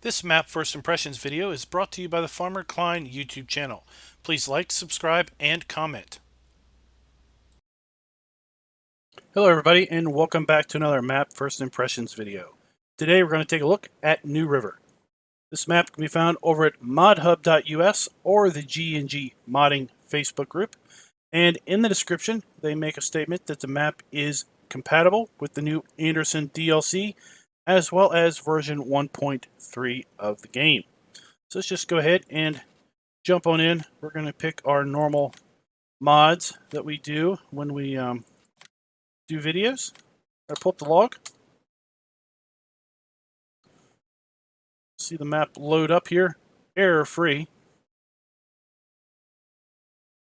This map first impressions video is brought to you by the Farmer Klein YouTube channel. Please like, subscribe, and comment. Hello everybody and welcome back to another map first impressions video. Today we're going to take a look at New River. This map can be found over at modhub.us or the GnG Modding Facebook group. And in the description, they make a statement that the map is compatible with the new Anderson DLC as well as version 1.3 of the game. So let's just go ahead and jump on in. We're going to pick our normal mods that we do when we do videos. I pull up the log. See the map load up here, error free.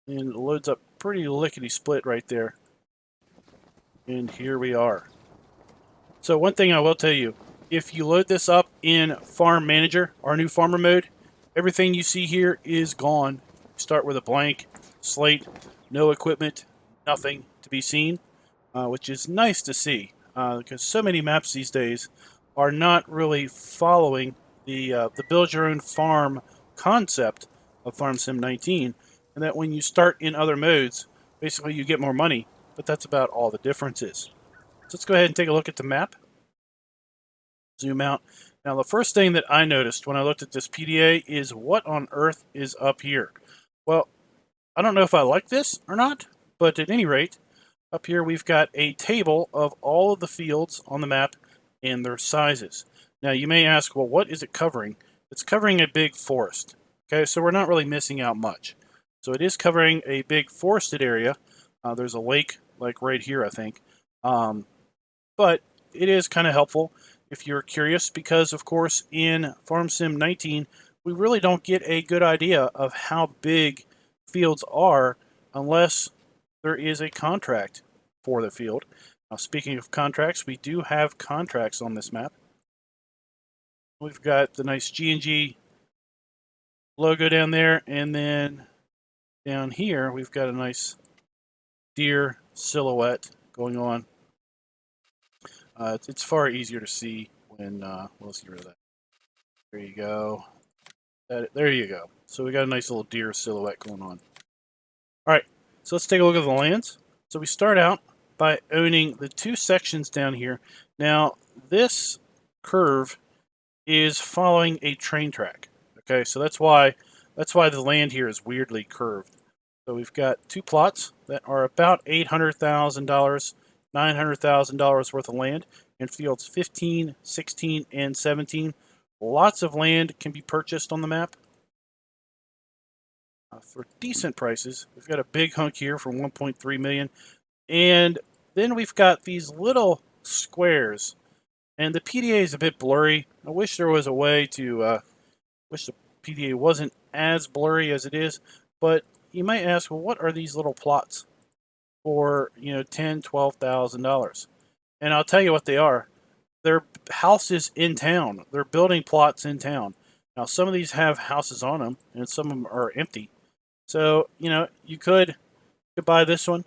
And it loads up pretty lickety split right there. And here we are. So one thing I will tell you, if you load this up in Farm Manager, our new farmer mode, everything you see here is gone. Start with a blank slate, no equipment, nothing to be seen, which is nice to see because so many maps these days are not really following the build your own farm concept of Farm Sim 19, and that when you start in other modes, basically you get more money, but that's about all the difference is. So let's go ahead and take a look at the map. Zoom out. Now the first thing that I noticed when I looked at this PDA is what on earth is up here? Well, I don't know if I like this or not, but at any rate, up here we've got a table of all of the fields on the map and their sizes. Now you may ask, well, what is it covering? It's covering a big forest. Okay, so we're not really missing out much. So it is covering a big forested area. There's a lake like right here, I think. But it is kind of helpful if you're curious because, of course, in Farm Sim 19, we really don't get a good idea of how big fields are unless there is a contract for the field. Now, speaking of contracts, we do have contracts on this map. We've got the nice GnG logo down there, and then down here we've got a nice deer silhouette going on. It's far easier to see when, let's get rid of that. There you go. There you go. So we got a nice little deer silhouette going on. All right, so let's take a look at the lands. So we start out by owning the two sections down here. Now, this curve is following a train track. Okay, so that's why the land here is weirdly curved. So we've got two plots that are about $800,000, $900,000 worth of land in fields 15, 16, and 17. Lots of land can be purchased on the map for decent prices. We've got a big hunk here for 1.3 million, and then we've got these little squares, and the PDA is a bit blurry. I wish there was a way to wish the PDA wasn't as blurry as it is, but you might ask, well, what are these little plots for, $10,000, $12,000? And I'll tell you what they are. They're houses in town. They're building plots in town. Now, some of these have houses on them, and some of them are empty. So, you could buy this one.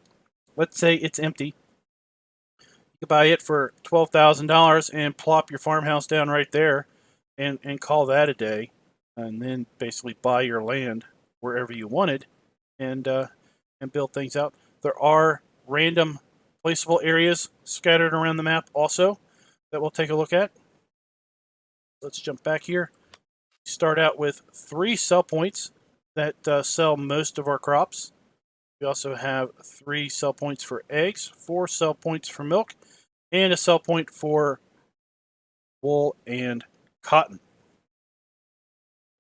Let's say it's empty. You could buy it for $12,000 and plop your farmhouse down right there and call that a day. And then basically buy your land wherever you wanted and build things out. There are random placeable areas scattered around the map also that we'll take a look at. Let's jump back here. Start out with 3 sell points that sell most of our crops. We also have 3 sell points for eggs, 4 sell points for milk, and a sell point for wool and cotton.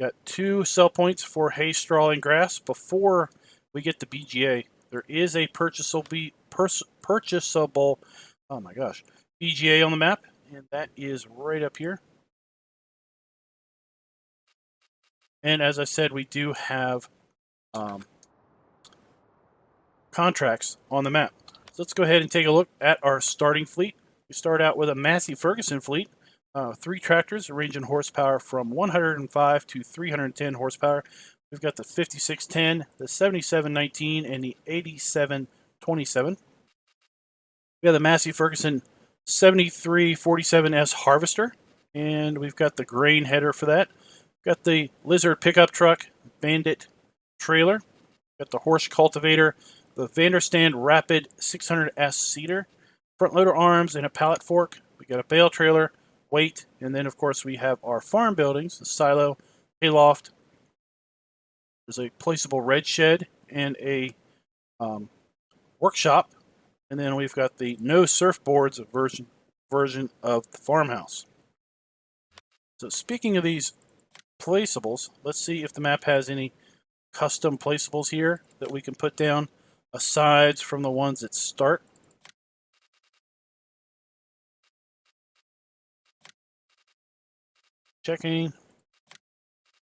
Got 2 sell points for hay, straw, and grass. Before we get the BGA, there is a purchasable BGA on the map, and that is right up here. And as I said, we do have contracts on the map. So let's go ahead and take a look at our starting fleet. We start out with a Massey Ferguson fleet. 3 tractors ranging horsepower from 105 to 310 horsepower. We've got the 5610, the 7719, and the 8727. We have the Massey Ferguson 7347S Harvester and we've got the grain header for that. Got the Lizard pickup truck, Bandit trailer. Got the horse cultivator, the Vanderstand Rapid 600S seeder, front loader arms, and a pallet fork. We got a bale trailer, weight, and then of course we have our farm buildings, the silo, hayloft. There's a placeable red shed and a workshop, and then we've got the no surfboards version of the farmhouse. So speaking of these placeables, let's see if the map has any custom placeables here that we can put down aside from the ones that start. Checking.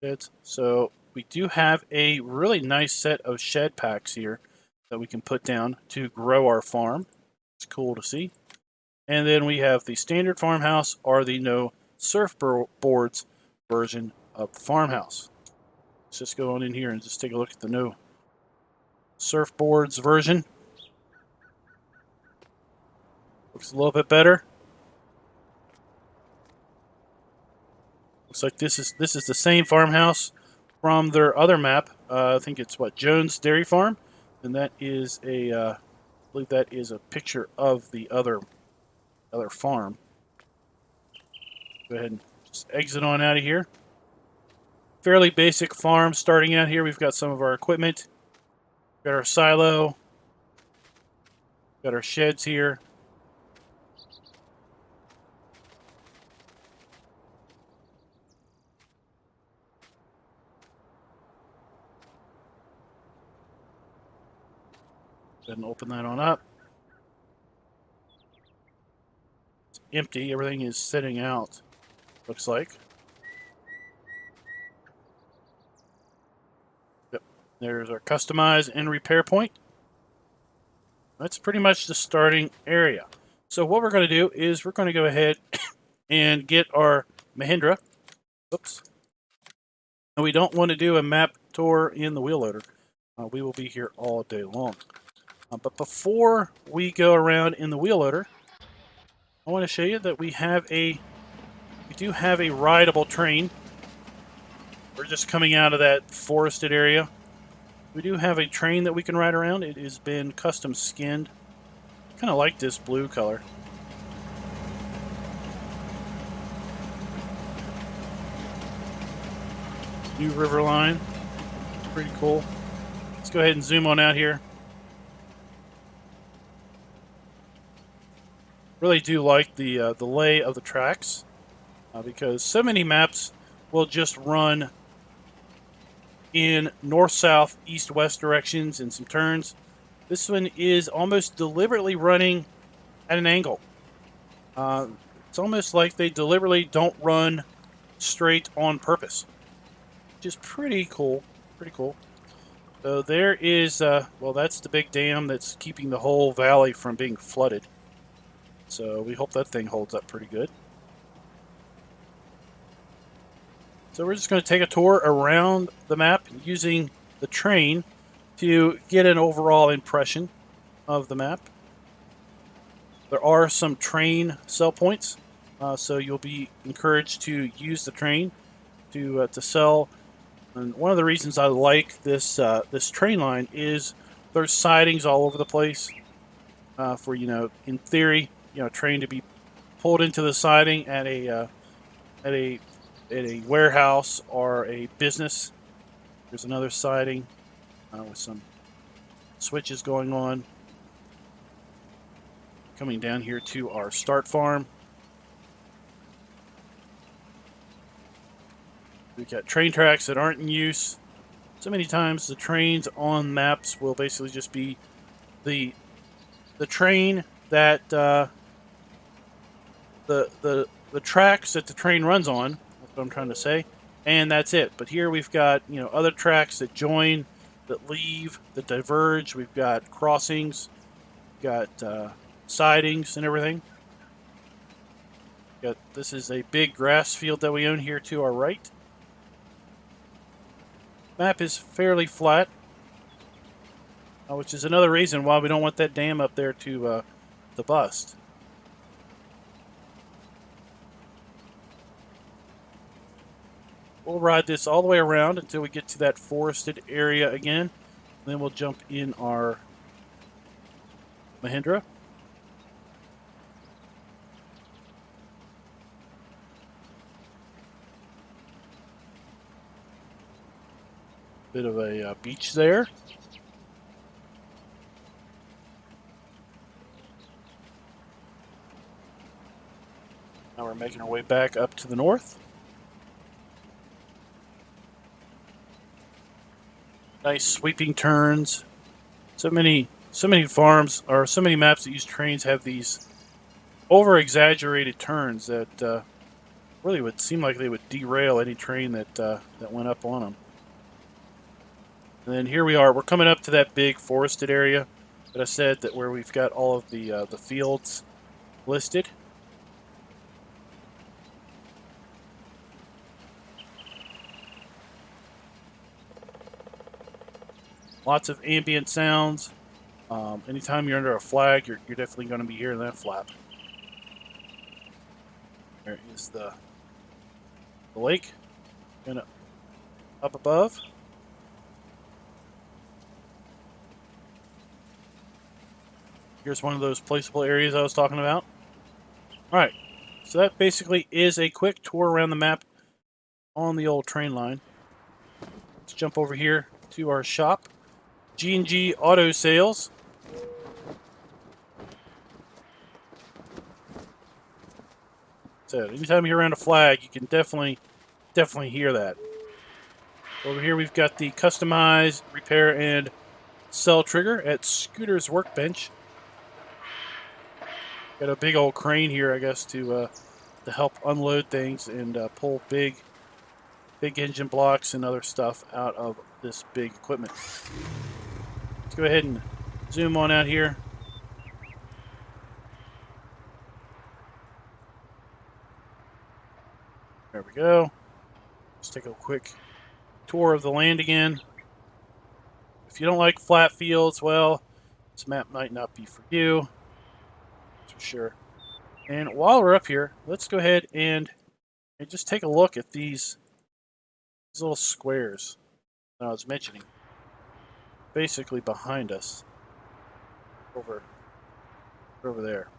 Good. So we do have a really nice set of shed packs here that we can put down to grow our farm. It's cool to see. And then we have the standard farmhouse or the no surfboards version of the farmhouse. Let's just go on in here and just take a look at the no surfboards version. Looks a little bit better. Looks like this is the same farmhouse from their other map. I think it's what, Jones Dairy Farm, and that is a I believe that is a picture of the other farm. Go ahead and just exit on out of here. Fairly basic farm starting out here. We've got some of our equipment. Got our silo. Got our sheds here. Go ahead and open that on up. It's empty. Everything is sitting out, looks like. Yep. There's our customize and repair point. That's pretty much the starting area. So what we're going to do is we're going to go ahead and get our Mahindra. Oops. And we don't want to do a map tour in the wheel loader. We will be here all day long. But before we go around in the wheel loader, I want to show you that we do have a rideable train. We're just coming out of that forested area. We do have a train that we can ride around. It has been custom skinned. Kind of like this blue color. New river line. Pretty cool. Let's go ahead and zoom on out here. Really do like the lay of the tracks because so many maps will just run in north, south, east, west directions and some turns. This one is almost deliberately running at an angle. It's almost like they deliberately don't run straight on purpose, which is pretty cool. Pretty cool. So there is, well, that's the big dam that's keeping the whole valley from being flooded. So we hope that thing holds up pretty good. So we're just going to take a tour around the map using the train to get an overall impression of the map. There are some train sell points, so you'll be encouraged to use the train to sell. And one of the reasons I like this this train line is there's sidings all over the place for, you know, in theory, you know, train to be pulled into the siding at a warehouse or a business. There's another siding with some switches going on. Coming down here to our start farm. We've got train tracks that aren't in use. So many times the trains on maps will basically just be the train that the tracks that the train runs on. That's what I'm trying to say, and that's it. But here we've got, you know, other tracks that join, that leave, that diverge. We've got crossings, we've got sidings and everything. This is a big grass field that we own here to our right. Map is fairly flat, which is another reason why we don't want that dam up there to bust. we'll ride this all the way around until we get to that forested area again. Then we'll jump in our Mahindra. Bit of a beach there. Now we're making our way back up to the north. Nice sweeping turns. So many farms, or so many maps that use trains have these over-exaggerated turns that really would seem like they would derail any train that went up on them. And then here we are. We're coming up to that big forested area that I said that where we've got all of the fields listed. Lots of ambient sounds. Anytime you're under a flag, you're definitely going to be hearing that flap. There is the lake, and up above. Here's one of those placeable areas I was talking about. All right, so that basically is a quick tour around the map on the old train line. Let's jump over here to our shop. GnG Auto Sales. So anytime you're around a flag, you can definitely hear that. Over here we've got the customize, repair, and sell trigger at Scooter's Workbench. Got a big old crane here, I guess, to help unload things and pull big engine blocks and other stuff out of this big equipment. Let's go ahead and zoom on out here. There we go. Let's take a quick tour of the land again. If you don't like flat fields, well, this map might not be for you. That's for sure. And while we're up here, let's go ahead and just take a look at these little squares that I was mentioning. Basically behind us. Over there.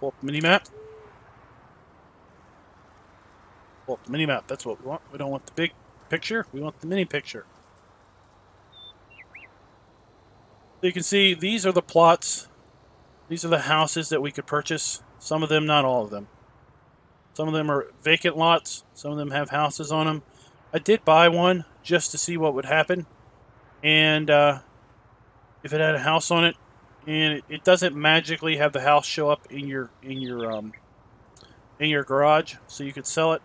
Pull up the mini-map. Pull up the mini-map. That's what we want. We don't want the big picture. We want the mini picture. So you can see these are the plots. These are the houses that we could purchase. Some of them, not all of them. Some of them are vacant lots. Some of them have houses on them. I did buy one just to see what would happen. And if it had a house on it, and it doesn't magically have the house show up in your garage, so you could sell it,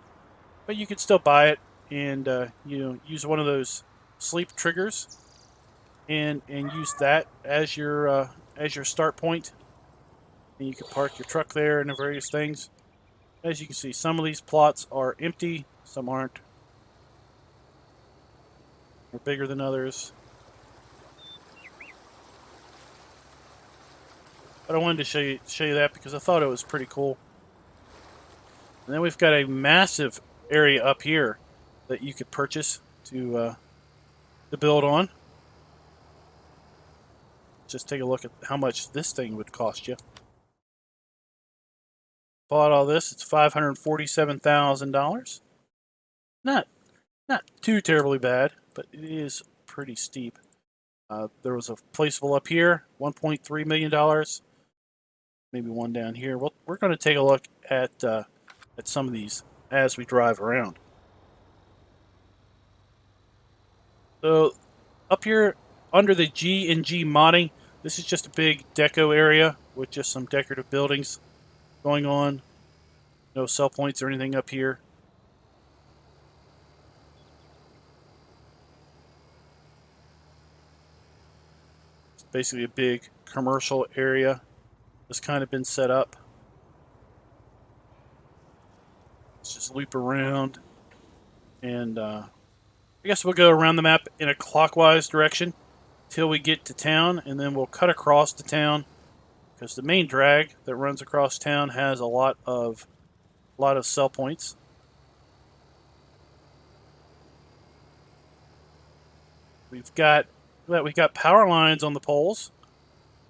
but you could still buy it and use one of those sleep triggers and use that as your start point. And you can park your truck there and various things. As you can see, some of these plots are empty, some aren't. They're bigger than others. But I wanted to show you that because I thought it was pretty cool. And then we've got a massive area up here that you could purchase to build on. Just take a look at how much this thing would cost you. Bought all this. It's $547,000. Not too terribly bad, but it is pretty steep. There was a placeable up here, $1.3 million. Maybe one down here. Well, we're going to take a look at some of these as we drive around. So up here under the GnG Modding, this is just a big deco area with just some decorative buildings going on. No sell points or anything up here. It's basically a big commercial area that's kind of been set up. Let's just loop around, and I guess we'll go around the map in a clockwise direction till we get to town, and then we'll cut across the town because the main drag that runs across town has a lot of A lot of sell points. We've got power lines on the poles.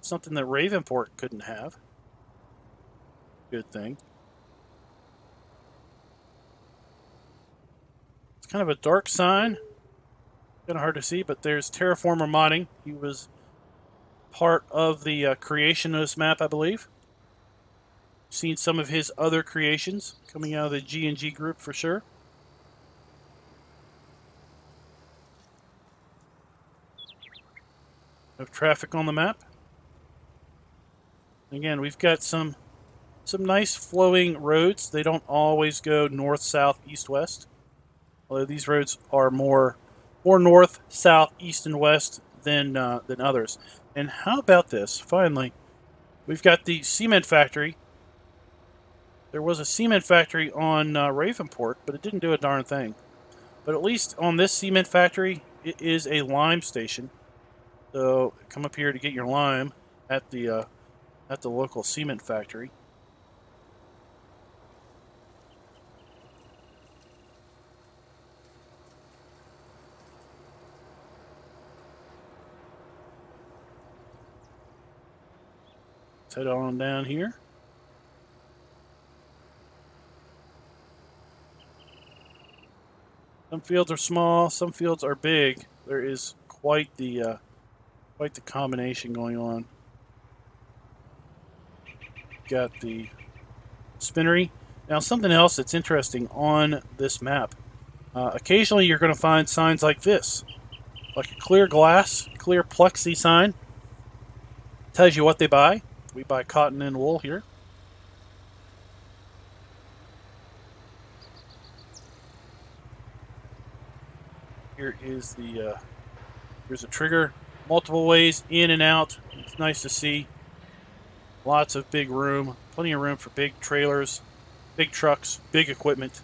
Something that Ravenport couldn't have. Good thing. It's kind of a dark sign. Kind of hard to see, but there's Terraformer Modding. He was part of the creation of this map, I believe. Seen some of his other creations coming out of the GnG group for sure. Of traffic on the map. Again, we've got some nice flowing roads. They don't always go north, south, east, west. Although these roads are more north, south, east, and west than others. And how about this? Finally, we've got the cement factory. There was a cement factory on Ravenport, but it didn't do a darn thing. But at least on this cement factory, it is a lime station. So come up here to get your lime at the local cement factory. Let's head on down here. Some fields are small, some fields are big. There is quite the combination going on. Got the spinnery. Now, something else that's interesting on this map. Occasionally, you're going to find signs like this, like a clear glass, clear plexi sign. Tells you what they buy. We buy cotton and wool here. Here is the here's a trigger. Multiple ways in and out. It's nice to see. Lots of big room. Plenty of room for big trailers, big trucks, big equipment.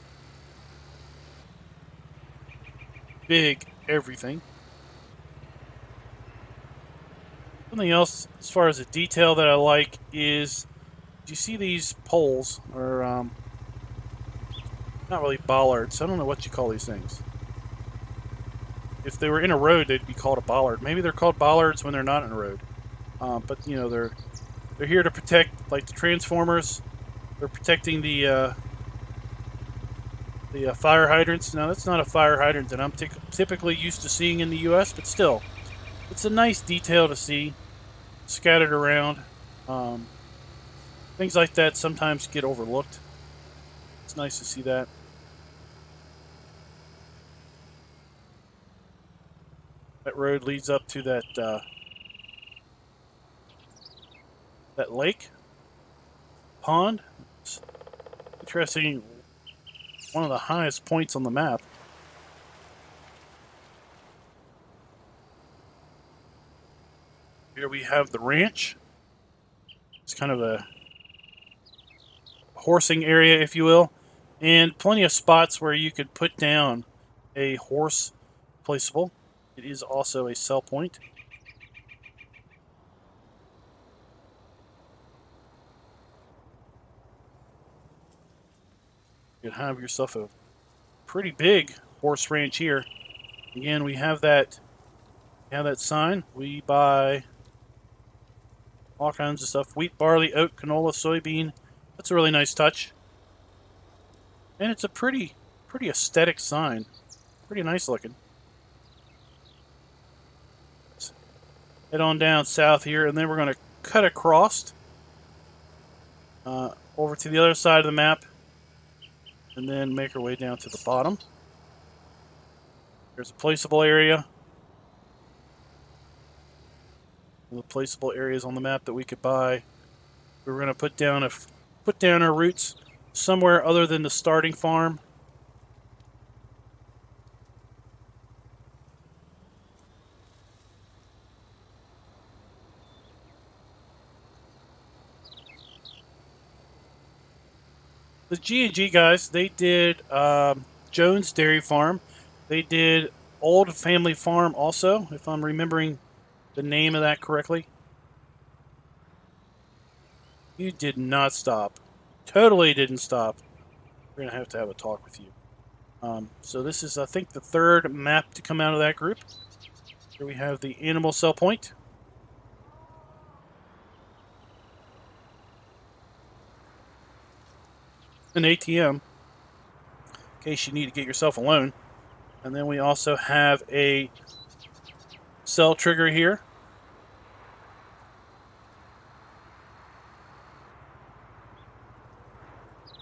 Big everything. Something else as far as the detail that I like is, do you see these poles? Or not really bollards. I don't know what you call these things. If they were in a road, they'd be called a bollard. Maybe they're called bollards when they're not in a road. But you know, they're here to protect, like the transformers. They're protecting the fire hydrants. Now, that's not a fire hydrant that I'm typically used to seeing in the U.S., but still, it's a nice detail to see scattered around. Things like that sometimes get overlooked. It's nice to see that. That road leads up to that lake pond. It's interesting. One of the highest points on the map. Here we have the ranch. It's kind of a horsing area, if you will, and plenty of spots where you could put down a horse placeable. It is also a sell point. You can have yourself a pretty big horse ranch here. Again, we have that sign. We buy all kinds of stuff. Wheat, barley, oat, canola, soybean. That's a really nice touch. And it's a pretty aesthetic sign. Pretty nice looking. Let's head on down south here, and then we're going to cut across over to the other side of the map, and then make our way down to the bottom. There's a placeable area. The placeable areas on the map that we could buy. We're going to put down our roots somewhere other than the starting farm. The GnG guys, they did Jones Dairy Farm. They did Old Family Farm also, if I'm remembering the name of that correctly. You did not stop. Totally didn't stop. we're going to have a talk with you. So this is, I think, the third map to come out of that group. Here we have the animal sell point. An ATM, in case you need to get yourself a loan. And then we also have a sell trigger here.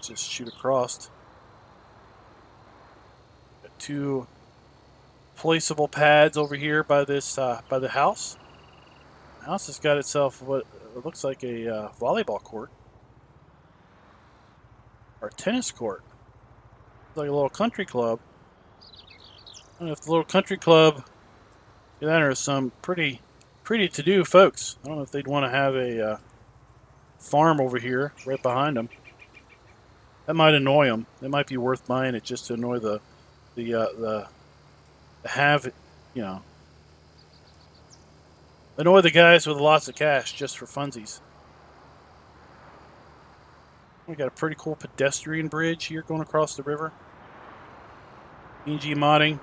Just shoot across. Got two placeable pads over here by this by the house. The house has got itself what looks like a volleyball court or a tennis court. It's like a little country club. I don't know if the little country club that are some pretty to do folks. I don't know if they'd want to have a farm over here right behind them. That might annoy them. It might be worth buying it just to annoy the have, you know, annoy the guys with lots of cash just for funsies. We got a pretty cool pedestrian bridge here going across the river. GnG Modding.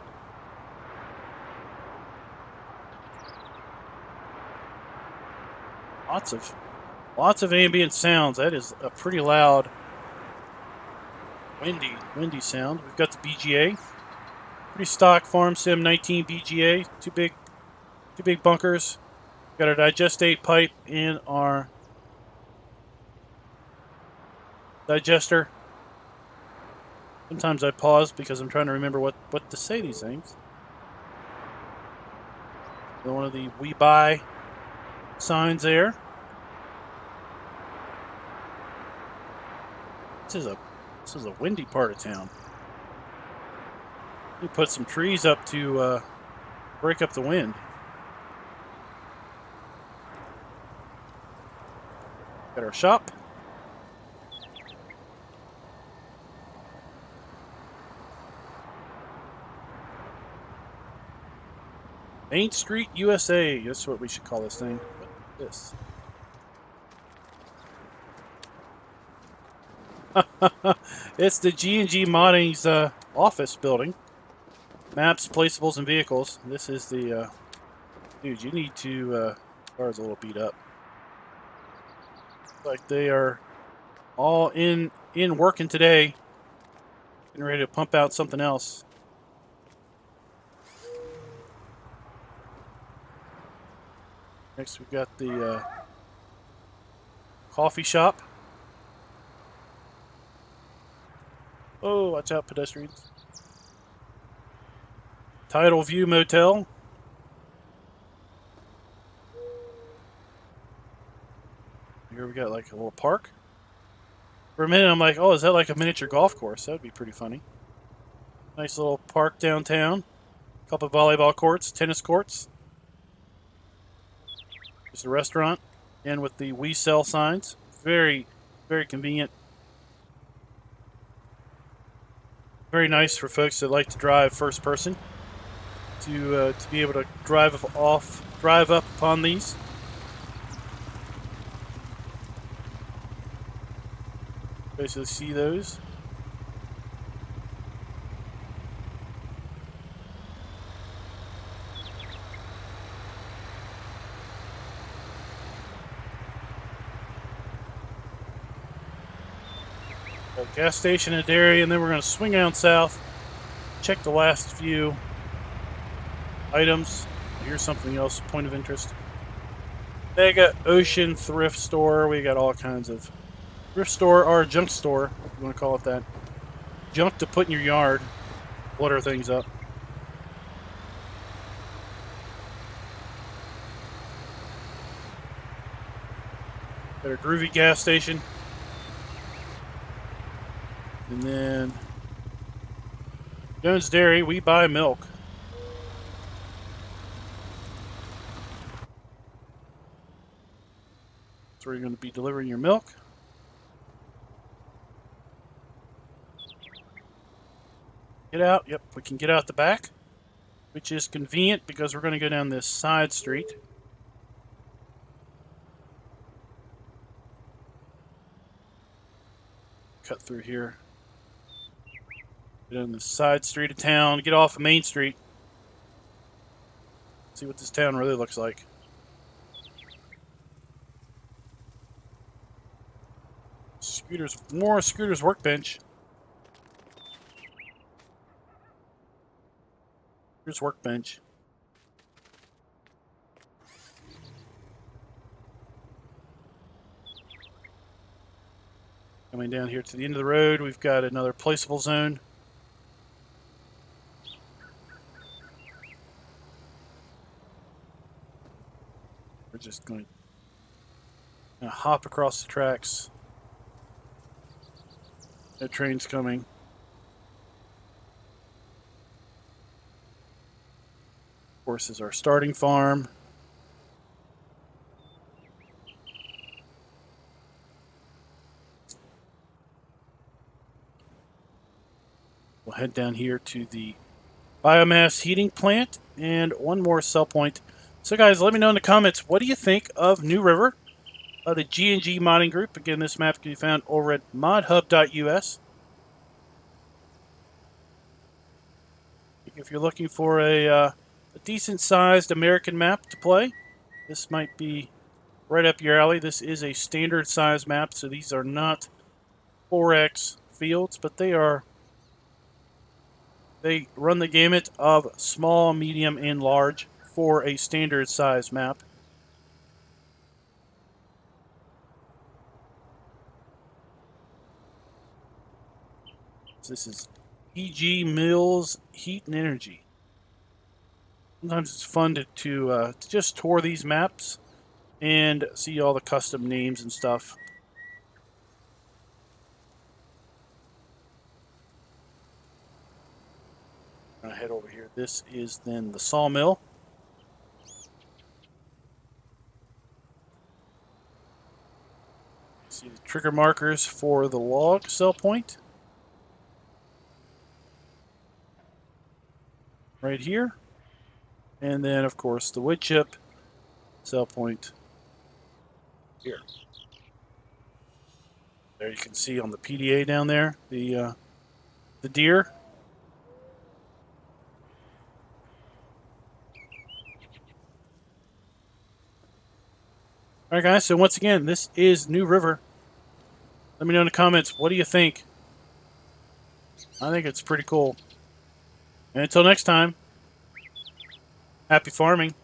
Lots of ambient sounds. That is a pretty loud, windy sound. We've got the BGA. Pretty stock Farm Sim 19 BGA. Two big bunkers. Got our digestate pipe in our digester. Sometimes I pause because I'm trying to remember what to say these things. One of the we buy signs there. This is a windy part of town. We put some trees up to break up the wind. Got our shop. Main Street, USA. That's what we should call this thing. What is this? It's the GnG Modding's office building. Maps, placeables, and vehicles. This is the... dude, you need to... car's a little beat up. Like they are all in working today. Getting ready to pump out something else. Next we've got the coffee shop. Oh, watch out, pedestrians. Tidal View Motel. Here we got like a little park. For a minute I'm like, oh, is that like a miniature golf course? That would be pretty funny. Nice little park downtown. A couple of volleyball courts, tennis courts. Just a restaurant. And with the we sell signs. Very convenient. Very nice for folks that like to drive first person. To be able to drive up upon these. Basically see those. A gas station and dairy, and then we're going to swing down south, check the last few items. Here's something else, point of interest. Mega Ocean Thrift Store. We got all kinds of thrift store or junk store, if you want to call it that. Junk to put in your yard, clutter things up. Got a groovy gas station. And then Jones Dairy, we buy milk. That's where you're going to be delivering your milk. Get out. Yep, we can get out the back, which is convenient because we're going to go down this side street. Cut through here. Get on the side street of town. Get off of Main Street. See what this town really looks like. Scooters, more Scooters workbench. Here's workbench. Coming down here to the end of the road, we've got another placeable zone. We're just going to hop across the tracks. No train's coming. Of course, is our starting farm. We'll head down here to the biomass heating plant and one more sell point. So guys, let me know in the comments, what do you think of New River, the GnG Modding group? Again, this map can be found over at modhub.us. If you're looking for a decent-sized American map to play, this might be right up your alley. This is a standard size map, so these are not 4x fields, but they run the gamut of small, medium, and large for a standard size map. This is EG Mills Heat and Energy. Sometimes it's fun to just tour these maps and see all the custom names and stuff. I'm gonna head over here. This is then the sawmill. See the trigger markers for the log sell point. Right here. And then, of course, the wood chip sell point here. There you can see on the PDA down there, the deer. Alright guys, so once again, this is New River. Let me know in the comments, what do you think? I think it's pretty cool. And until next time, happy farming.